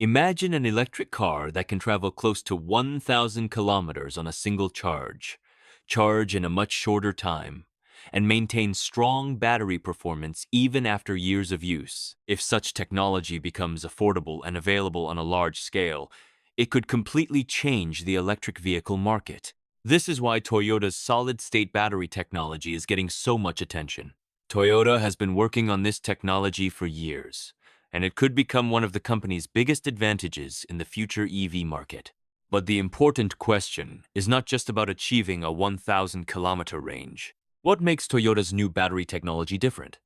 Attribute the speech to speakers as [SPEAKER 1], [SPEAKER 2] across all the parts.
[SPEAKER 1] Imagine an electric car that can travel close to 1,000 kilometers on a single charge in a much shorter time, and maintain strong battery performance even after years of use. If such technology becomes affordable and available on a large scale, it could completely change the electric vehicle market. This is why Toyota's solid-state battery technology is getting so much attention. Toyota has been working on this technology for years, and it could become one of the company's biggest advantages in the future EV market. But the important question is not just about achieving a 1,000-kilometer range. What makes Toyota's new battery technology different?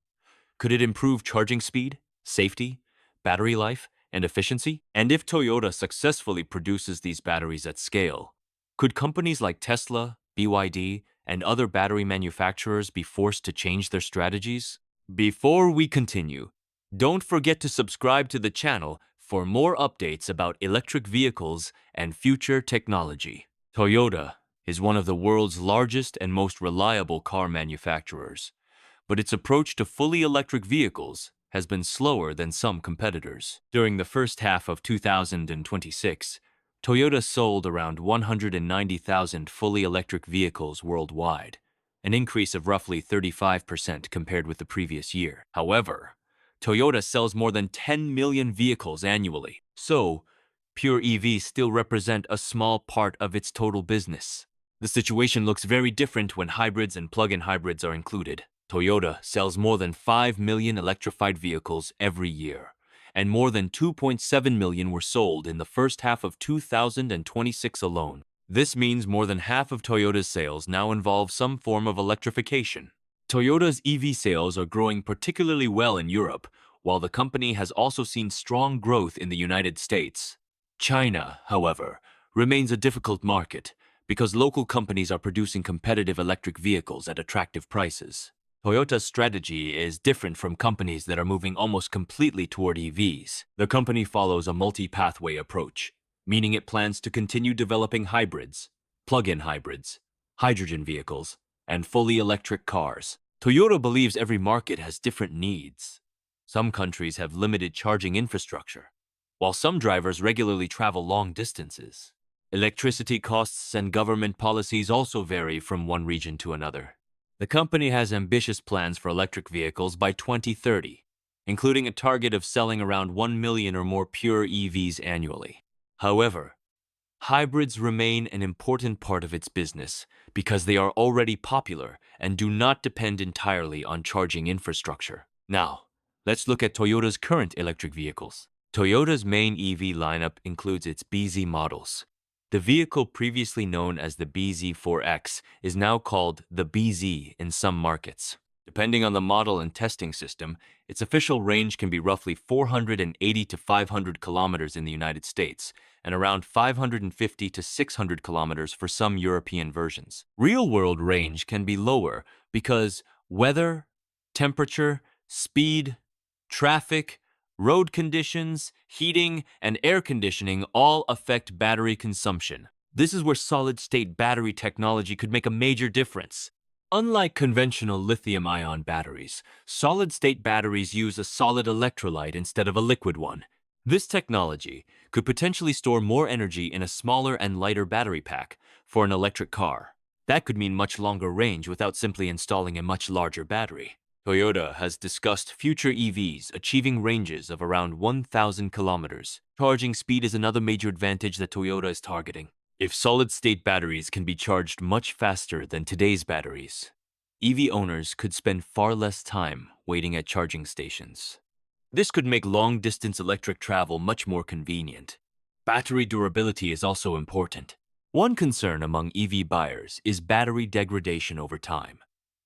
[SPEAKER 1] Could it improve charging speed, safety, battery life, and efficiency? And if Toyota successfully produces these batteries at scale, could companies like Tesla, BYD, and other battery manufacturers be forced to change their strategies? Before we continue, don't forget to subscribe to the channel for more updates about electric vehicles and future technology. Toyota is one of the world's largest and most reliable car manufacturers, but its approach to fully electric vehicles has been slower than some competitors. During the first half of 2026, Toyota sold around 190,000 fully electric vehicles worldwide, an increase of roughly 35% compared with the previous year. However, Toyota sells more than 10 million vehicles annually, so pure EVs still represent a small part of its total business. The situation looks very different when hybrids and plug-in hybrids are included. Toyota sells more than 5 million electrified vehicles every year, and more than 2.7 million were sold in the first half of 2026 alone. This means more than half of Toyota's sales now involve some form of electrification. Toyota's EV sales are growing particularly well in Europe, while the company has also seen strong growth in the United States. China, however, remains a difficult market because local companies are producing competitive electric vehicles at attractive prices. Toyota's strategy is different from companies that are moving almost completely toward EVs. The company follows a multi-pathway approach, meaning it plans to continue developing hybrids, plug-in hybrids, hydrogen vehicles, and fully electric cars. Toyota believes every market has different needs. Some countries have limited charging infrastructure, while some drivers regularly travel long distances. Electricity costs and government policies also vary from one region to another. The company has ambitious plans for electric vehicles by 2030, including a target of selling around 1 million or more pure EVs annually. However, hybrids remain an important part of its business because they are already popular and do not depend entirely on charging infrastructure. Now, let's look at Toyota's current electric vehicles. Toyota's main EV lineup includes its BZ models. The vehicle previously known as the BZ4X is now called the BZ in some markets. Depending on the model and testing system, its official range can be roughly 480 to 500 kilometers in the United States and around 550 to 600 kilometers for some European versions. Real-world range can be lower because weather, temperature, speed, traffic, road conditions, heating, and air conditioning all affect battery consumption. This is where solid-state battery technology could make a major difference. Unlike conventional lithium-ion batteries, solid-state batteries use a solid electrolyte instead of a liquid one. This technology could potentially store more energy in a smaller and lighter battery pack for an electric car. That could mean much longer range without simply installing a much larger battery. Toyota has discussed future EVs achieving ranges of around 1,000 kilometers. Charging speed is another major advantage that Toyota is targeting. If solid-state batteries can be charged much faster than today's batteries, EV owners could spend far less time waiting at charging stations. This could make long-distance electric travel much more convenient. Battery durability is also important. One concern among EV buyers is battery degradation over time.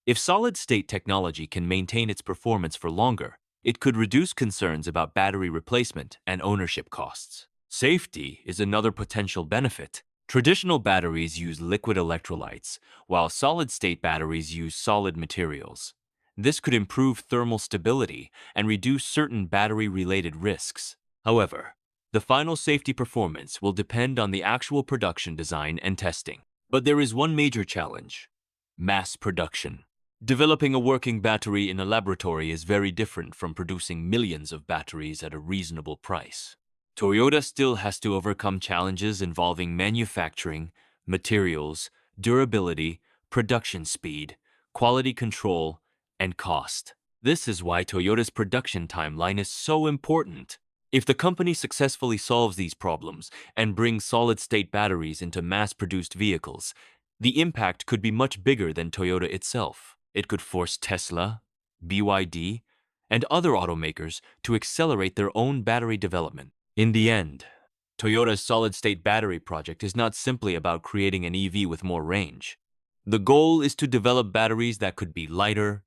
[SPEAKER 1] If solid-state technology can maintain its performance for longer, it could reduce concerns about battery replacement and ownership costs. Safety is another potential benefit. Traditional batteries use liquid electrolytes, while solid-state batteries use solid materials. This could improve thermal stability and reduce certain battery-related risks. However, the final safety performance will depend on the actual production design and testing. But there is one major challenge: mass production. Developing a working battery in a laboratory is very different from producing millions of batteries at a reasonable price. Toyota still has to overcome challenges involving manufacturing, materials, durability, production speed, quality control, and cost. This is why Toyota's production timeline is so important. If the company successfully solves these problems and brings solid-state batteries into mass-produced vehicles, the impact could be much bigger than Toyota itself. It could force Tesla, BYD, and other automakers to accelerate their own battery development. In the end, Toyota's solid-state battery project is not simply about creating an EV with more range. The goal is to develop batteries that could be lighter,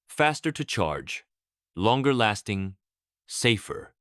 [SPEAKER 1] faster to charge, longer lasting, safer,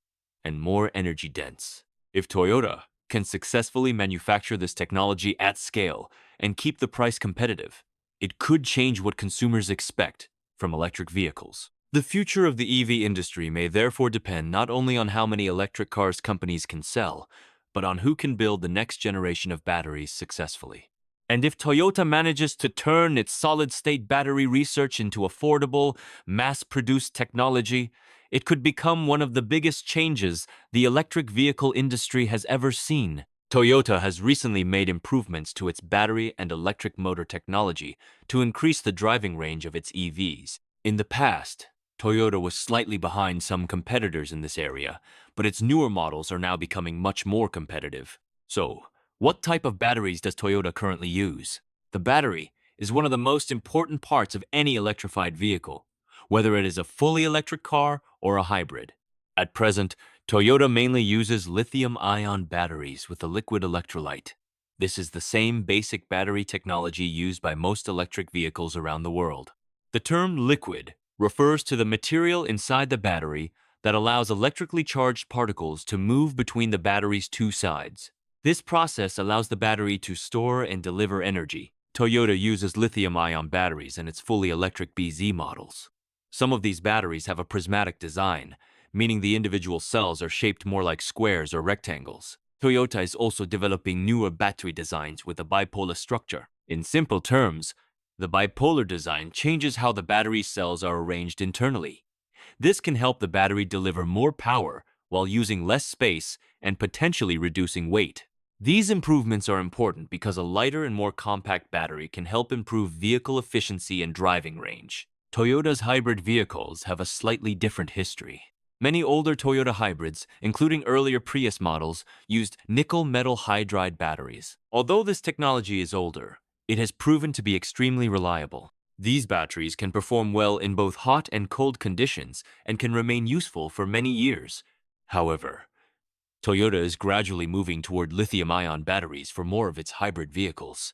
[SPEAKER 1] and more energy dense. If Toyota can successfully manufacture this technology at scale and keep the price competitive, it could change what consumers expect from electric vehicles. The future of the EV industry may therefore depend not only on how many electric cars companies can sell, but on who can build the next generation of batteries successfully. And if Toyota manages to turn its solid-state battery research into affordable, mass-produced technology, it could become one of the biggest changes the electric vehicle industry has ever seen. Toyota has recently made improvements to its battery and electric motor technology to increase the driving range of its EVs. In the past, Toyota was slightly behind some competitors in this area, but its newer models are now becoming much more competitive. So, what type of batteries does Toyota currently use? The battery is one of the most important parts of any electrified vehicle, whether it is a fully electric car or a hybrid. At present, Toyota mainly uses lithium-ion batteries with a liquid electrolyte. This is the same basic battery technology used by most electric vehicles around the world. The term liquid refers to the material inside the battery that allows electrically charged particles to move between the battery's two sides. This process allows the battery to store and deliver energy. Toyota uses lithium-ion batteries in its fully electric BZ models. Some of these batteries have a prismatic design, meaning the individual cells are shaped more like squares or rectangles. Toyota is also developing newer battery designs with a bipolar structure. In simple terms, the bipolar design changes how the battery cells are arranged internally. This can help the battery deliver more power while using less space and potentially reducing weight. These improvements are important because a lighter and more compact battery can help improve vehicle efficiency and driving range. Toyota's hybrid vehicles have a slightly different history. Many older Toyota hybrids, including earlier Prius models, used nickel metal hydride batteries. Although this technology is older, it has proven to be extremely reliable. These batteries can perform well in both hot and cold conditions and can remain useful for many years. However, Toyota is gradually moving toward lithium-ion batteries for more of its hybrid vehicles.